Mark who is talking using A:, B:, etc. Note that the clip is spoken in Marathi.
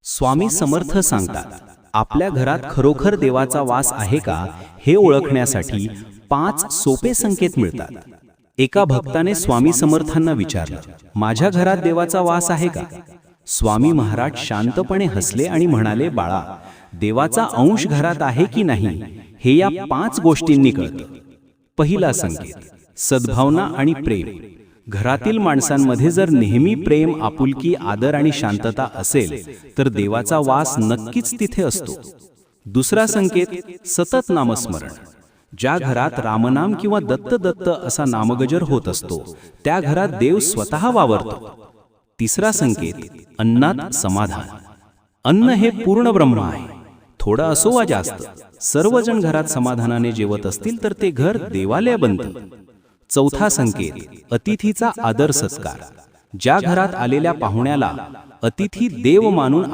A: स्वामी समर्थ सांगतात, आपल्या घरात खरोखर देवाचा वास आहे का हे ओळखण्यासाठी 5 सोपे संकेत मिळतात. एका भक्ताने स्वामी समर्थांना विचारलं, माझ्या घरात देवाचा वास आहे का? स्वामी महाराज शांतपणे हसले आणि म्हणाले, बाळा, देवाचा अंश घरात आहे की नाही हे या 5 गोष्टींनी कळतं. पहिला संकेत, सद्भावना आणि प्रेम. घरातील माणसांमध्ये जर नेहमी प्रेम, आपुलकी, आदर आणि शांतता असेल तर देवाचा वास नक्कीच तिथे असतो. दुसरा संकेत, सतत नामस्मरण. ज्या घरात रामनाम किंवा दत्त दत्त असा नामगजर होत असतो त्या घरात देव स्वतः वावरतो. तिसरा संकेत, अन्नात समाधान. अन्न हे पूर्ण ब्रह्म आहे. थोडं असो वा जास्त, सर्वजण घरात समाधानाने जेवत असतील तर ते घर देवालय बनतं. चौथा संकेत, अतिथीचा आदर सत्कार. ज्या घरात आलेल्या पाहुण्याला अतिथी देव मानून